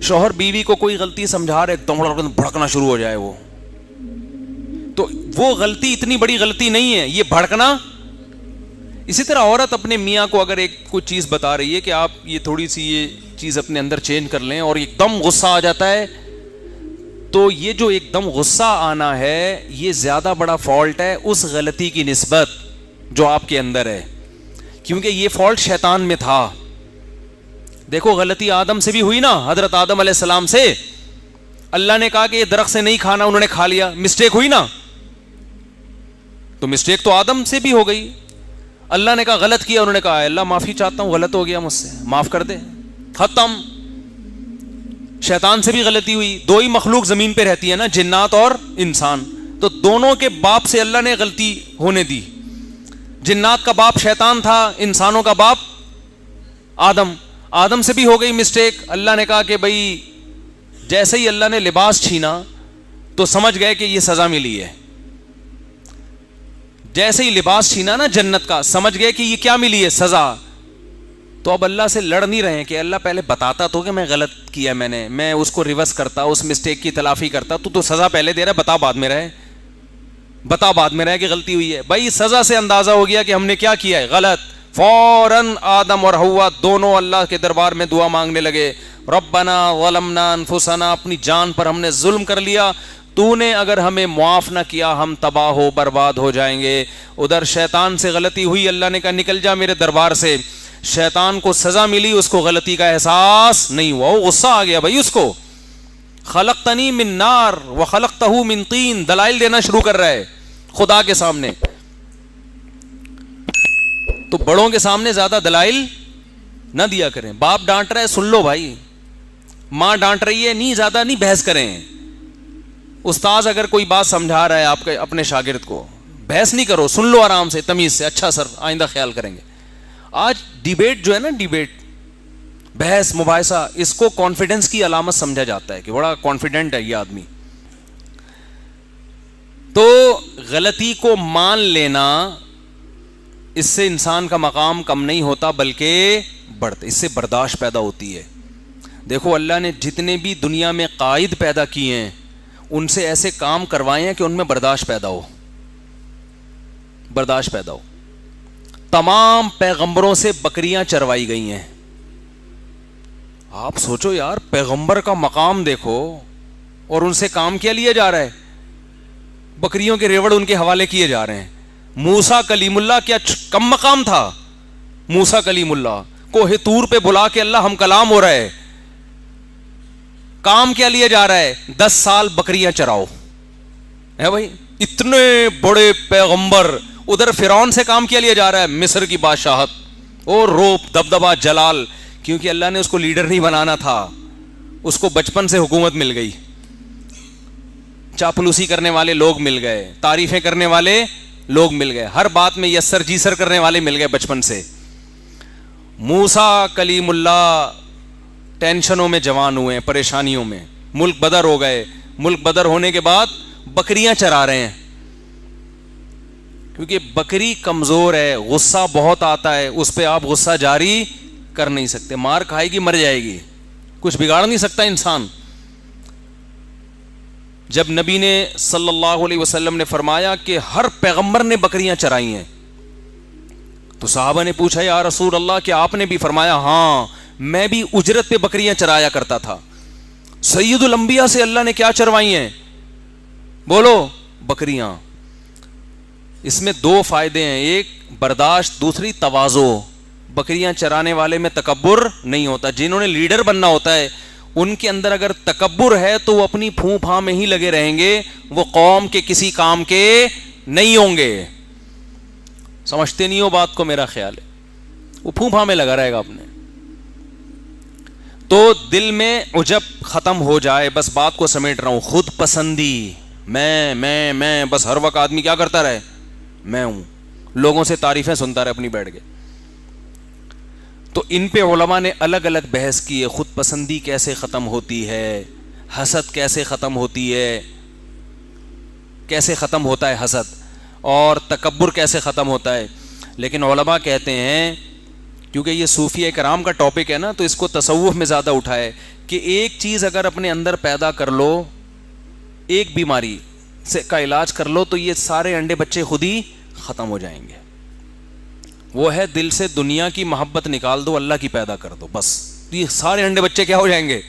شوہر بیوی کو کوئی غلطی سمجھا رہے ایک دم بھڑکنا شروع ہو جائے تو وہ غلطی اتنی بڑی غلطی نہیں ہے یہ بھڑکنا. اسی طرح عورت اپنے میاں کو اگر ایک کوئی چیز بتا رہی ہے کہ آپ یہ تھوڑی سی یہ چیز اپنے اندر چینج کر لیں اور ایک دم غصہ آ جاتا ہے, تو یہ جو ایک دم غصہ آنا ہے یہ زیادہ بڑا فالٹ ہے اس غلطی کی نسبت جو آپ کے اندر ہے, کیونکہ یہ فالٹ شیطان میں تھا. دیکھو غلطی آدم سے بھی ہوئی نا, حضرت آدم علیہ السلام سے. اللہ نے کہا کہ یہ درخت سے نہیں کھانا, انہوں نے کھا لیا, مسٹیک ہوئی نا. تو مسٹیک تو آدم سے بھی ہو گئی. اللہ نے کہا غلط کیا, انہوں نے کہا اللہ معافی چاہتا ہوں, غلط ہو گیا مجھ سے, معاف کر دے, ختم. شیطان سے بھی غلطی ہوئی. دو ہی مخلوق زمین پہ رہتی ہے نا, جنات اور انسان, تو دونوں کے باپ سے اللہ نے غلطی ہونے دی. جنات کا باپ شیطان تھا, انسانوں کا باپ آدم. آدم سے بھی ہو گئی مسٹیک. اللہ نے کہا کہ بھائی جیسے ہی اللہ نے لباس چھینا تو سمجھ گئے کہ یہ سزا ملی ہے. جیسے ہی لباس چھینا نا جنت کا, سمجھ گئے کہ یہ کیا ملی ہے, سزا. تو اب اللہ سے لڑ نہیں رہے کہ اللہ پہلے بتاتا تو کہ میں غلط کیا, میں اس کو ریورس کرتا, اس مسٹیک کی تلافی کرتا. تو سزا پہلے دے رہا ہے, بتا بعد میں رہے, بتا بعد میں رہے کہ غلطی ہوئی ہے. بھائی سزا سے اندازہ ہو گیا کہ ہم نے کیا کیا ہے, غلط. فوراً آدم اور حوا دونوں اللہ کے دربار میں دعا مانگنے لگے, ربنا ظلمنا انفسنا, اپنی جان پر ہم نے ظلم کر لیا, تو نے اگر ہمیں معاف نہ کیا ہم تباہ ہو برباد ہو جائیں گے. ادھر شیطان سے غلطی ہوئی, اللہ نے کہا نکل جا میرے دربار سے. شیطان کو سزا ملی, اس کو غلطی کا احساس نہیں ہوا, وہ غصہ آ گیا بھائی اس کو. خلقتنی من نار وخلقتہ من طین, دلائل دینا شروع کر رہا ہے خدا کے سامنے. تو بڑوں کے سامنے زیادہ دلائل نہ دیا کریں. باپ ڈانٹ رہا ہے سن لو بھائی, ماں ڈانٹ رہی ہے نہیں, زیادہ نہیں بحث کریں. استاذ اگر کوئی بات سمجھا رہا ہے آپ کے اپنے شاگرد کو, بحث نہیں کرو, سن لو آرام سے تمیز سے, اچھا سر آئندہ خیال کریں گے. آج ڈیبیٹ جو ہے نا, ڈیبیٹ بحث مباحثہ, اس کو کانفیڈنس کی علامت سمجھا جاتا ہے کہ بڑا کانفیڈنٹ ہے یہ آدمی. تو غلطی کو مان لینا, اس سے انسان کا مقام کم نہیں ہوتا بلکہ بڑھتا, اس سے برداشت پیدا ہوتی ہے. دیکھو اللہ نے جتنے بھی دنیا میں قائد پیدا کیے ہیں ان سے ایسے کام کروائے ہیں کہ ان میں برداشت پیدا ہو, برداشت پیدا ہو. تمام پیغمبروں سے بکریاں چروائی گئی ہیں. آپ سوچو یار, پیغمبر کا مقام دیکھو اور ان سے کام کیا لیا جا رہا ہے, بکریوں کے ریوڑ ان کے حوالے کیے جا رہے ہیں. موسیٰ کلیم اللہ کیا کم مقام تھا, موسیٰ کلیم اللہ کوہ طور پہ بلا کے اللہ ہم کلام ہو رہا ہے, کام کیا لیا جا رہا ہے, 10 سال بکریاں چراؤ. ہے بھائی اتنے بڑے پیغمبر, ادھر فرعون سے کام کیا لیا جا رہا ہے, مصر کی بادشاہت اور روپ دبدبا جلال, کیونکہ اللہ نے اس کو لیڈر نہیں بنانا تھا, اس کو بچپن سے حکومت مل گئی. چاپلوسی کرنے والے لوگ مل گئے, تعریفیں کرنے والے لوگ مل گئے, ہر بات میں یس سر جی سر کرنے والے مل گئے بچپن سے. موسیٰ کلیم اللہ ٹینشنوں میں جوان ہوئے, پریشانیوں میں, ملک بدر ہو گئے, ملک بدر ہونے کے بعد بکریاں چرا رہے ہیں, کیونکہ بکری کمزور ہے, غصہ بہت آتا ہے, اس پہ آپ غصہ جاری کر نہیں سکتے, مار کھائے گی مر جائے گی, کچھ بگاڑ نہیں سکتا انسان. جب نبی نے صلی اللہ علیہ وسلم نے فرمایا کہ ہر پیغمبر نے بکریاں چرائی ہیں, تو صحابہ نے پوچھا یا رسول اللہ کہ آپ نے بھی؟ فرمایا ہاں میں بھی اجرت پہ بکریاں چرایا کرتا تھا. سید الانبیاء سے اللہ نے کیا چروائی ہیں؟ بولو بکریاں. اس میں 2 فائدے ہیں, ایک برداشت, دوسری تواضع. بکریاں چرانے والے میں تکبر نہیں ہوتا. جنہوں نے لیڈر بننا ہوتا ہے ان کے اندر اگر تکبر ہے تو وہ اپنی پھوں پھاں میں ہی لگے رہیں گے, وہ قوم کے کسی کام کے نہیں ہوں گے. سمجھتے نہیں ہو بات کو, میرا خیال ہے وہ پھوں پھاں میں لگا رہے گا اپنے. تو دل میں عجب ختم ہو جائے, بس بات کو سمیٹ رہا ہوں, خود پسندی, میں بس ہر وقت آدمی کیا کرتا رہے, میں ہوں, لوگوں سے تعریفیں سنتا رہے اپنی بیٹھ کے. تو ان پہ علماء نے الگ الگ بحث کی ہے, خود پسندی کیسے ختم ہوتی ہے, حسد کیسے ختم ہوتی ہے, کیسے ختم ہوتا ہے حسد, اور تکبر کیسے ختم ہوتا ہے. لیکن علماء کہتے ہیں, کیونکہ یہ صوفیہ کرام کا ٹاپک ہے نا, تو اس کو تصوف میں زیادہ اٹھائے, کہ ایک چیز اگر اپنے اندر پیدا کر لو, ایک بیماری سے کا علاج کر لو, تو یہ سارے انڈے بچے خود ہی ختم ہو جائیں گے. وہ ہے دل سے دنیا کی محبت نکال دو, اللہ کی پیدا کر دو, بس یہ سارے انڈے بچے کیا ہو جائیں گے.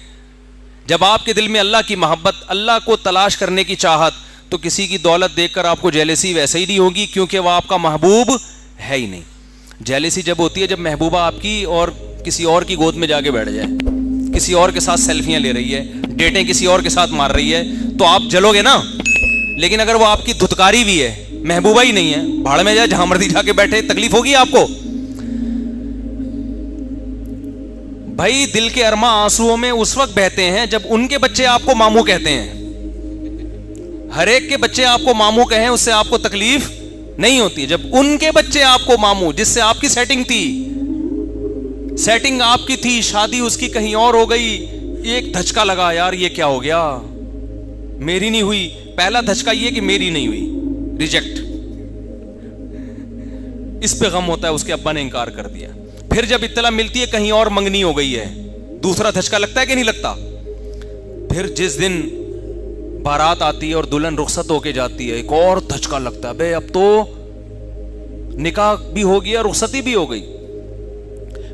جب آپ کے دل میں اللہ کی محبت, اللہ کو تلاش کرنے کی چاہت, تو کسی کی دولت دیکھ کر آپ کو جیلسی ویسے ہی نہیں ہوگی, کیونکہ وہ آپ کا محبوب ہے ہی نہیں. جیلسی جب ہوتی ہے جب محبوبہ آپ کی اور کسی اور کی گود میں جا کے بیٹھ جائے, کسی اور کے ساتھ سیلفیاں لے رہی ہے, ڈیٹیں کسی اور کے ساتھ مار رہی ہے, تو آپ جلو گے نا. لیکن اگر وہ آپ کی دھتکاری بھی ہے, محبوبہ ہی نہیں ہے, بھاڑ میں جائے جہاں مرضی جا کے بیٹھے, تکلیف ہوگی آپ کو. بھائی دل کے ارماں آنسوؤں میں اس وقت بہتے ہیں جب ان کے بچے آپ کو ماموں کہتے ہیں. ہر ایک کے بچے آپ کو ماموں کہیں, اس سے آپ کو تکلیف نہیں ہوتی. جب ان کے بچے آپ کو ماموں, جس سے آپ کی سیٹنگ تھی, سیٹنگ آپ کی تھی, شادی اس کی کہیں اور ہو گئی, ایک دھچکا لگا, یار یہ کیا ہو گیا, میری نہیں ہوئی. پہلا دھچکا یہ کہ میری نہیں ہوئی, ریجیکٹ, اس پہ غم ہوتا ہے, اس کے ابا نے انکار کر دیا. پھر جب اطلاع ملتی ہے کہیں اور منگنی ہو گئی ہے, دوسرا دھچکا لگتا ہے کہ نہیں لگتا. پھر جس دن بارات آتی ہے اور دلہن رخصت ہو کے جاتی ہے, ایک اور دھچکا لگتا ہے, بے اب تو نکاح بھی ہو گیا, رخصتی بھی ہو گئی.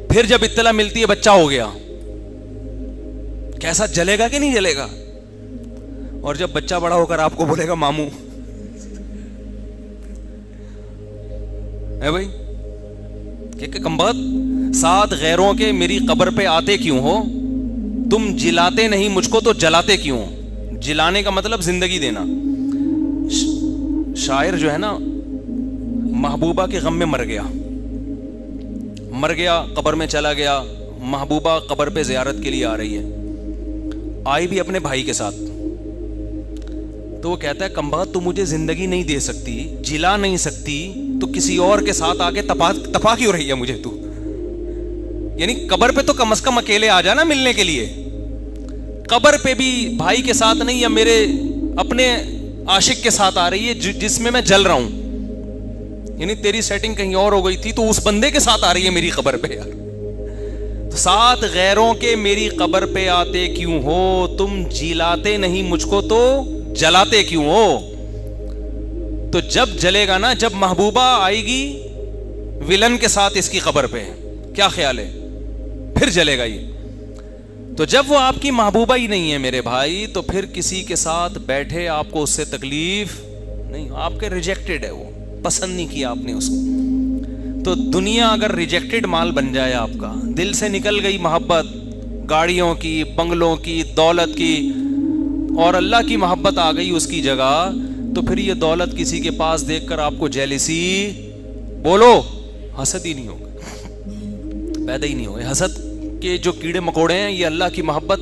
پھر جب اطلاع ملتی ہے بچہ ہو گیا, کیسا جلے گا کہ نہیں جلے گا. اور جب بچہ بڑا ہو کر آپ کو بولے گا ماموں, ہے بھائی کہ کمبخت, ساتھ غیروں کے میری قبر پہ آتے کیوں ہو, تم جلاتے نہیں مجھ کو تو جلاتے کیوں ہو. جلانے کا مطلب زندگی دینا. شاعر جو ہے نا, محبوبہ کے غم میں مر گیا, قبر میں چلا گیا, محبوبہ قبر پہ زیارت کے لیے آ رہی ہے, آئی بھی اپنے بھائی کے ساتھ. تو وہ کہتا ہے کمبخت تو مجھے زندگی نہیں دے سکتی, جلا نہیں سکتی, تو کسی اور کے ساتھ آ کے تپا کیوں رہی ہے مجھے تو. یعنی قبر پہ تو کم از کم اکیلے آ جانا ملنے کے لیے, قبر پہ بھی بھائی کے ساتھ نہیں, یا میرے اپنے عاشق کے ساتھ آ رہی ہے جس میں جل رہا ہوں. یعنی تیری سیٹنگ کہیں اور ہو گئی تھی, تو اس بندے کے ساتھ آ رہی ہے میری قبر پہ. یار تو ساتھ غیروں کے میری قبر پہ آتے کیوں ہو, تم جلاتے نہیں مجھ کو تو جلاتے کیوں ہو. تو جب جلے گا نا, جب محبوبہ آئے گی ولن کے ساتھ اس کی قبر پہ, کیا خیال ہے, پھر جلے گا یہ. تو جب وہ آپ کی محبوبہ ہی نہیں ہے میرے بھائی, تو پھر کسی کے ساتھ بیٹھے آپ کو اس سے تکلیف نہیں, آپ کے ریجیکٹڈ ہے, وہ پسند نہیں کیا آپ نے اس کو. تو دنیا اگر ریجیکٹڈ مال بن جائے آپ کا, دل سے نکل گئی محبت گاڑیوں کی, بنگلوں کی, دولت کی, اور اللہ کی محبت آ گئی اس کی جگہ, تو پھر یہ دولت کسی کے پاس دیکھ کر آپ کو جیلسی, بولو, حسد ہی نہیں ہوگا, پیدا ہی نہیں ہوگا. حسد کے جو کیڑے مکوڑے ہیں, یہ اللہ کی محبت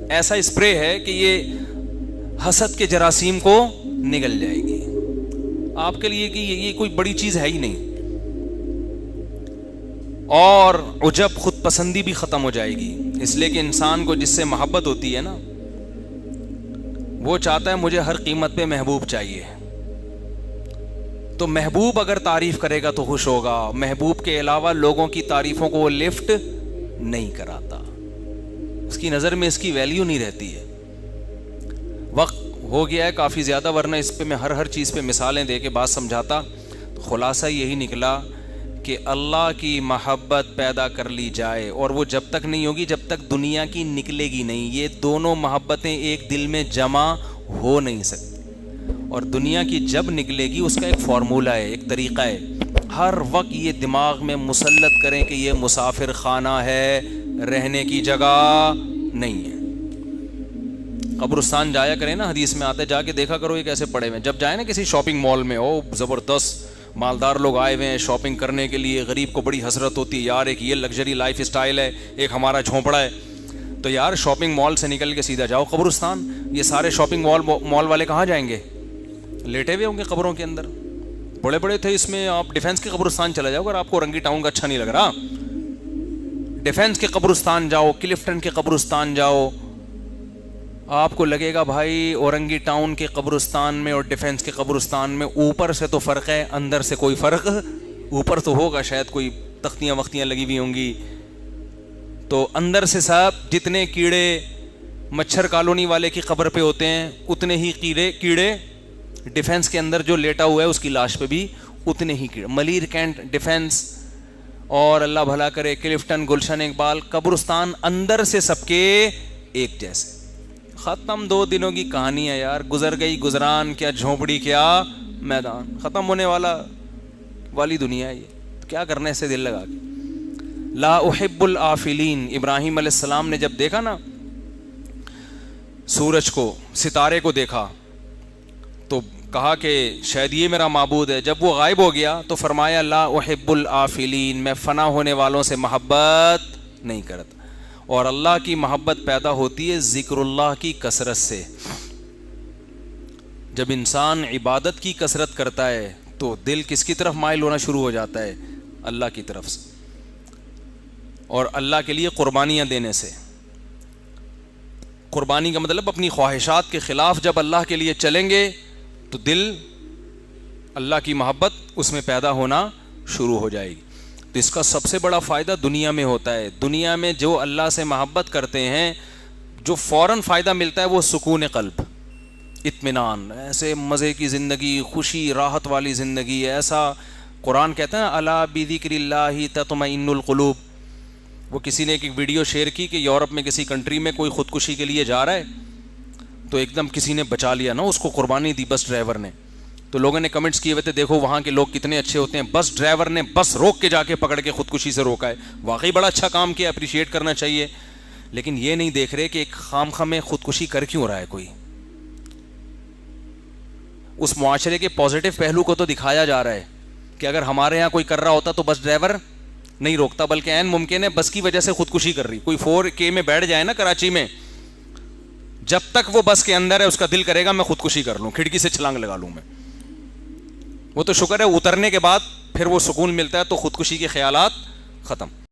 ایسا اسپرے ہے کہ یہ حسد کے جراثیم کو نگل جائے گی آپ کے لیے, کہ یہ کوئی بڑی چیز ہے ہی نہیں. اور عجب, خود پسندی بھی ختم ہو جائے گی, اس لیے کہ انسان کو جس سے محبت ہوتی ہے نا, وہ چاہتا ہے مجھے ہر قیمت پہ محبوب چاہیے. تو محبوب اگر تعریف کرے گا تو خوش ہوگا, محبوب کے علاوہ لوگوں کی تعریفوں کو وہ لفٹ نہیں کراتا, اس کی نظر میں اس کی ویلیو نہیں رہتی ہے. وقت ہو گیا ہے کافی زیادہ, ورنہ اس پہ میں ہر چیز پہ مثالیں دے کے بات سمجھاتا. خلاصہ یہی نکلا کہ اللہ کی محبت پیدا کر لی جائے, اور وہ جب تک نہیں ہوگی جب تک دنیا کی نکلے گی نہیں. یہ دونوں محبتیں ایک دل میں جمع ہو نہیں سکتی, اور دنیا کی جب نکلے گی اس کا ایک فارمولہ ہے, ایک طریقہ ہے. ہر وقت یہ دماغ میں مسلط کریں کہ یہ مسافر خانہ ہے, رہنے کی جگہ نہیں ہے. قبرستان جایا کریں نا, حدیث میں آتا ہے, جا کے دیکھا کرو یہ کیسے پڑے ہوئے. جب جائیں نا کسی شاپنگ مال میں, او زبردست مالدار لوگ آئے ہوئے ہیں شاپنگ کرنے کے لیے, غریب کو بڑی حسرت ہوتی ہے, یار ایک یہ لگژری لائف اسٹائل ہے, ایک ہمارا جھونپڑا ہے. تو یار شاپنگ مال سے نکل کے سیدھا جاؤ قبرستان. یہ سارے شاپنگ مال والے کہاں جائیں گے, لیٹے ہوئے ہوں گے قبروں کے اندر. بڑے بڑے تھے اس میں, آپ ڈیفینس کے قبرستان چلا جاؤ اگر آپ کو رنگی ٹاؤن کا اچھا نہیں لگ رہا, ڈیفینس کے قبرستان جاؤ, کلفٹن کے قبرستان جاؤ, آپ کو لگے گا بھائی اورنگی ٹاؤن کے قبرستان میں اور ڈیفینس کے قبرستان میں اوپر سے تو فرق ہے, اندر سے کوئی فرق, اوپر تو ہوگا شاید کوئی تختیاں وختیاں لگی ہوئی ہوں گی, تو اندر سے سب جتنے کیڑے مچھر کالونی والے کی قبر پہ ہوتے ہیں اتنے ہی کیڑے ڈیفنس کے اندر جو لیٹا ہوا ہے اس کی لاش پہ بھی اتنے ہی کیڑے. ملیر کینٹ ڈیفنس اور اللہ بھلا کرے کلفٹن گلشن اقبال قبرستان اندر سے سب کے ایک جیسے. ختم 2 دنوں کی کہانی ہے یار, گزر گئی گزران, کیا جھونپڑی کیا میدان, ختم ہونے والی دنیا ہے یہ. کیا کرنا ہے اسے دل لگا کے. لا احب الآفلین. ابراہیم علیہ السلام نے جب دیکھا نا سورج کو, ستارے کو دیکھا تو کہا کہ شاید یہ میرا معبود ہے. جب وہ غائب ہو گیا تو فرمایا لا احب الآفلین, میں فنا ہونے والوں سے محبت نہیں کرتا. اور اللہ کی محبت پیدا ہوتی ہے ذکر اللہ کی کثرت سے. جب انسان عبادت کی کثرت کرتا ہے تو دل کس کی طرف مائل ہونا شروع ہو جاتا ہے؟ اللہ کی طرف سے, اور اللہ کے لیے قربانیاں دینے سے. قربانی کا مطلب اپنی خواہشات کے خلاف جب اللہ کے لیے چلیں گے تو دل اللہ کی محبت اس میں پیدا ہونا شروع ہو جائے گی. تو اس کا سب سے بڑا فائدہ دنیا میں ہوتا ہے. دنیا میں جو اللہ سے محبت کرتے ہیں جو فوراً فائدہ ملتا ہے وہ سکون قلب, اطمینان, ایسے مزے کی زندگی, خوشی راحت والی زندگی. ایسا قرآن کہتا ہے الا بذکر اللہ تطمئن القلوب. وہ کسی نے ایک ویڈیو شیئر کی کہ یورپ میں کسی کنٹری میں کوئی خودکشی کے لیے جا رہا ہے تو ایک دم کسی نے بچا لیا نا, اس کو قربانی دی بس ڈرائیور نے. تو لوگوں نے کمنٹس کیے ہوئے تھے دیکھو وہاں کے لوگ کتنے اچھے ہوتے ہیں, بس ڈرائیور نے بس روک کے جا کے پکڑ کے خودکشی سے روکا ہے. واقعی بڑا اچھا کام کیا, اپریشیٹ کرنا چاہیے. لیکن یہ نہیں دیکھ رہے کہ ایک خام خواہ میں خودکشی کر کیوں رہا ہے کوئی. اس معاشرے کے پازیٹیو پہلو کو تو دکھایا جا رہا ہے کہ اگر ہمارے یہاں کوئی کر رہا ہوتا تو بس ڈرائیور نہیں روکتا, بلکہ عین ممکن ہے بس کی وجہ سے خودکشی کر رہی. کوئی 4K میں بیٹھ جائے نا کراچی میں, جب تک وہ بس کے اندر ہے اس کا دل کرے گا میں خودکشی کر لوں, کھڑکی سے چھلانگ لگا لوں میں. وہ تو شکر ہے اترنے کے بعد پھر وہ سکون ملتا ہے تو خودکشی کے خیالات ختم.